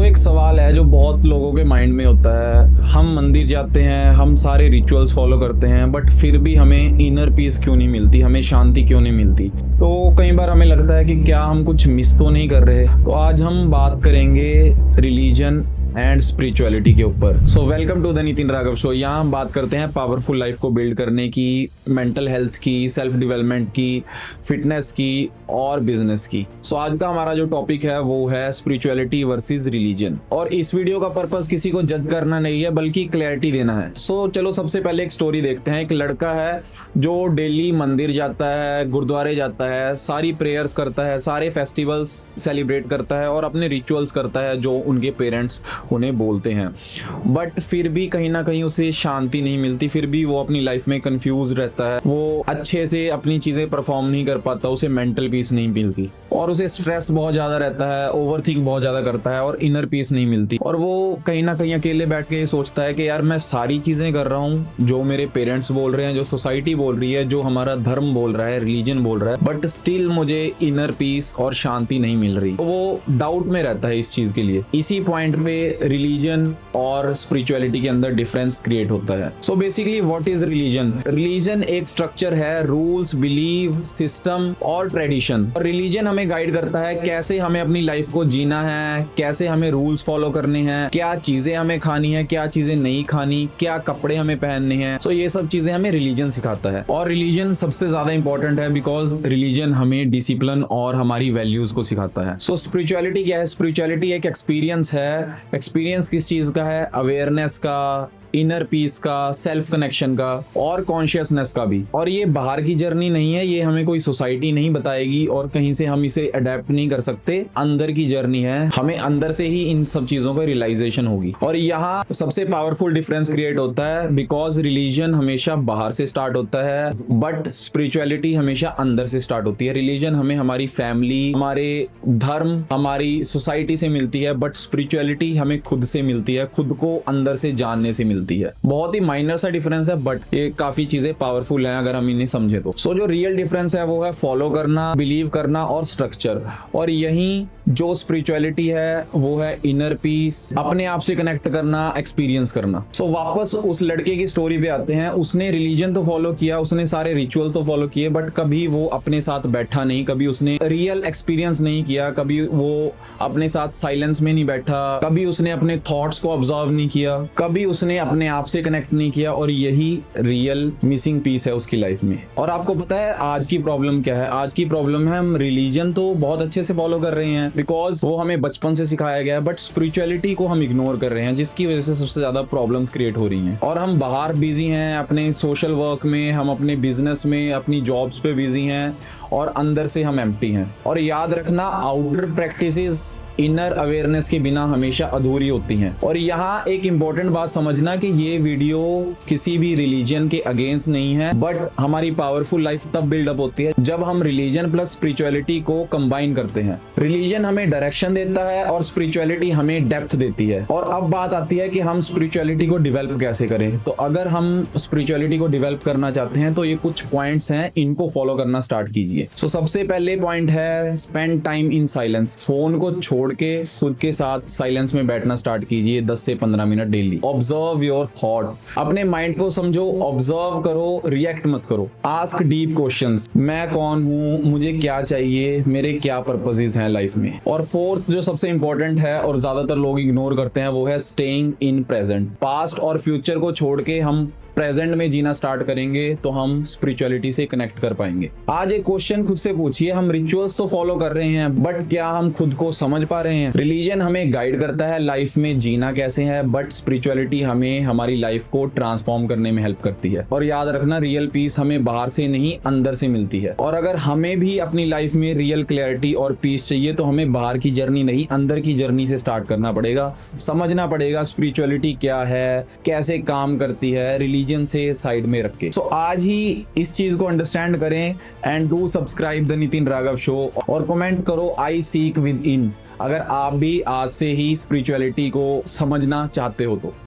एक सवाल है जो बहुत लोगों के माइंड में होता है, हम मंदिर जाते हैं, हम सारे रिचुअल्स फॉलो करते हैं, बट फिर भी हमें इनर पीस क्यों नहीं मिलती, हमें शांति क्यों नहीं मिलती। तो कई बार हमें लगता है कि क्या हम कुछ मिस तो नहीं कर रहे। तो आज हम बात करेंगे रिलीजन एंड स्पिरिचुअलिटी के ऊपर। So welcome to the Nitin Raghav show. यहाँ हम बात करते हैं पावरफुल लाइफ को बिल्ड करने की, मेंटल हेल्थ की, सेल्फ डेवलपमेंट की, फिटनेस की और बिजनेस की। सो आज का हमारा जो टॉपिक है वो है स्पिरिचुअलिटी वर्सेस रिलीजन। और इस वीडियो का पर्पस किसी को जज करना नहीं है बल्कि क्लैरिटी देना है। सो चलो सबसे पहले एक स्टोरी देखते हैं। एक लड़का है जो डेली मंदिर जाता है, गुरुद्वारे जाता है, सारी प्रेयर्स करता है, सारे फेस्टिवल्स सेलिब्रेट करता है और अपने रिचुअल्स करता है जो उनके पेरेंट्स उन्हें बोलते हैं। बट फिर भी कहीं ना कहीं उसे शांति नहीं मिलती, फिर भी वो अपनी लाइफ में कंफ्यूज रहता है, वो अच्छे से अपनी चीजें परफॉर्म नहीं कर पाता, उसे मेंटल पीस नहीं मिलती और उसे स्ट्रेस बहुत ज्यादा रहता है, ओवरथिंक बहुत ज्यादा करता है और इनर पीस नहीं मिलती। और वो कहीं ना कहीं अकेले बैठ के सोचता है कि यार मैं सारी चीजें कर रहा हूँ जो मेरे पेरेंट्स बोल रहे हैं, जो सोसाइटी बोल रही है, जो हमारा धर्म बोल रहा है, रिलीजन बोल रहा है, बट स्टिल मुझे इनर पीस और शांति नहीं मिल रही। तो वो डाउट में रहता है इस चीज के लिए। इसी पॉइंट पे रिलीजन और स्पिरिचुअलिटी के अंदर डिफरेंस क्रिएट होता है। So basically what is religion? Religion एक स्ट्रक्चर है, रूल्स, बिलीव, सिस्टम और ट्रेडिशन। और रिलीजन हमें गाइड करता है कैसे हमें अपनी लाइफ को जीना है, कैसे हमें रूल्स फॉलो करने हैं, क्या चीजें हमें खानी है, क्या चीजें नहीं खानी, क्या कपड़े हमें पहनने हैं। सो ये सब चीजें हमें रिलीजन सिखाता है। और रिलीजन सबसे ज्यादा इंपॉर्टेंट है बिकॉज रिलीजन हमें डिसिप्लिन और हमारी वैल्यूज को सिखाता है। सो स्पिरिचुअलिटी क्या है? स्पिरिचुअलिटी एक एक्सपीरियंस है। एक्सपीरियंस किस चीज का है? अवेयरनेस का, इनर पीस का, सेल्फ कनेक्शन का और कॉन्शियसनेस का भी। और ये बाहर की जर्नी नहीं है, ये हमें कोई सोसाइटी नहीं बताएगी और कहीं से हम इसे अडेप्ट नहीं कर सकते। अंदर की जर्नी है, हमें अंदर से ही इन सब चीजों का रियलाइजेशन होगी। और यहाँ सबसे पावरफुल डिफरेंस क्रिएट होता है बिकॉज रिलीजन हमेशा बाहर से स्टार्ट होता है बट स्पिरिचुअलिटी हमेशा अंदर से स्टार्ट होती है। रिलीजन हमें हमारी फैमिली, हमारे धर्म, हमारी सोसाइटी से मिलती है बट स्पिरिचुअलिटी हमें खुद से मिलती है, खुद को अंदर से जानने से मिलती है। बहुत ही माइनर सा डिफरेंस है बट ये काफी चीजें पावरफुल हैं अगर हम इन्हें समझे तो। सो जो रियल डिफरेंस है वो है फॉलो करना, बिलीव करना और स्ट्रक्चर। और यही जो स्पिरिचुअलिटी है वो है इनर पीस, अपने आप से कनेक्ट करना, एक्सपीरियंस करना। सो वापस उस लड़के की स्टोरी पे आते हैं। उसने रिलीजन तो फॉलो किया, उसने सारे रिचुअल तो फॉलो किए बट कभी वो अपने साथ बैठा नहीं, कभी उसने रियल एक्सपीरियंस नहीं किया, कभी वो अपने साथ साइलेंस में नहीं बैठा, कभी उसने अपने थॉट्स को ऑब्जर्व नहीं किया, कभी उसने अपने आप से कनेक्ट नहीं किया। और यही रियल मिसिंग पीस है उसकी लाइफ में। और आपको पता है आज की प्रॉब्लम क्या है? आज की प्रॉब्लम है हम रिलीजन तो बहुत अच्छे से फॉलो कर रहे हैं बिकॉज वो हमें बचपन से सिखाया गया है बट स्पिरिचुअलिटी को हम इग्नोर कर रहे हैं, जिसकी वजह से सबसे ज्यादा प्रॉब्लम्स क्रिएट हो रही हैं। और हम बाहर बिजी हैं अपने सोशल वर्क में, हम अपने बिजनेस में, अपनी जॉब्स पे बिजी हैं और अंदर से हम एम्प्टी हैं। और याद रखना आउटर प्रैक्टिसेस इनर अवेयरनेस के बिना हमेशा अधूरी होती हैं। और यहाँ एक इंपॉर्टेंट बात समझना कि ये वीडियो किसी भी रिलीजन के अगेंस्ट नहीं है बट हमारी पावरफुल लाइफ तब बिल्डअप होती है जब हम रिलीजन प्लस स्पिरिचुअलिटी को कंबाइन करते हैं। रिलीजन हमें डायरेक्शन देता है और स्पिरिचुअलिटी हमें डेप्थ देती है। और अब बात आती है कि हम स्पिरिचुअलिटी को डिवेल्प कैसे करें। तो अगर हम स्पिरिचुअलिटी को डिवेल्प करना चाहते हैं तो ये कुछ पॉइंट्स हैं, इनको फॉलो करना स्टार्ट कीजिए। सो सबसे पहले पॉइंट है spend time in silence. Phone को छोड़ के खुद के साथ साइलेंस में बैठना स्टार्ट कीजिए 10 से 15 minute daily. Observe your thought, अपने माइंड को समझो, ऑब्जर्व करो, रिएक्ट मत करो। आस्क डीप क्वेश्चंस, मैं कौन हूँ, मुझे क्या चाहिए, मेरे क्या पर्पसेस हैं लाइफ में। और फोर्थ जो सबसे इंपॉर्टेंट है और ज्यादातर लोग इग्नोर करते हैं वो है स्टेइंग इन प्रेजेंट। पास्ट और फ्यूचर को छोड़ के हम प्रेजेंट में जीना स्टार्ट करेंगे तो हम स्पिरिचुअलिटी से कनेक्ट कर पाएंगे। आज एक क्वेश्चन खुद से पूछिए, हम रिचुअल्स तो फॉलो कर रहे हैं बट क्या हम खुद को समझ पा रहे हैं? रिलीजन हमें गाइड करता है लाइफ में जीना कैसे है बट स्पिरिचुअलिटी हमें हमारी लाइफ को ट्रांसफॉर्म करने में हेल्प करती है। और याद रखना रियल पीस हमें बाहर से नहीं अंदर से मिलती है। और अगर हमें भी अपनी लाइफ में रियल क्लैरिटी और पीस चाहिए तो हमें बाहर की जर्नी नहीं अंदर की जर्नी से स्टार्ट करना पड़ेगा। समझना पड़ेगा स्पिरिचुअलिटी क्या है, कैसे काम करती है, रिलीजन से साइड में रख के। सो आज ही इस चीज को अंडरस्टैंड करें and do subscribe the Nitin Raghav show और कमेंट करो आई सीक विद इन अगर आप भी आज से ही स्पिरिचुअलिटी को समझना चाहते हो तो।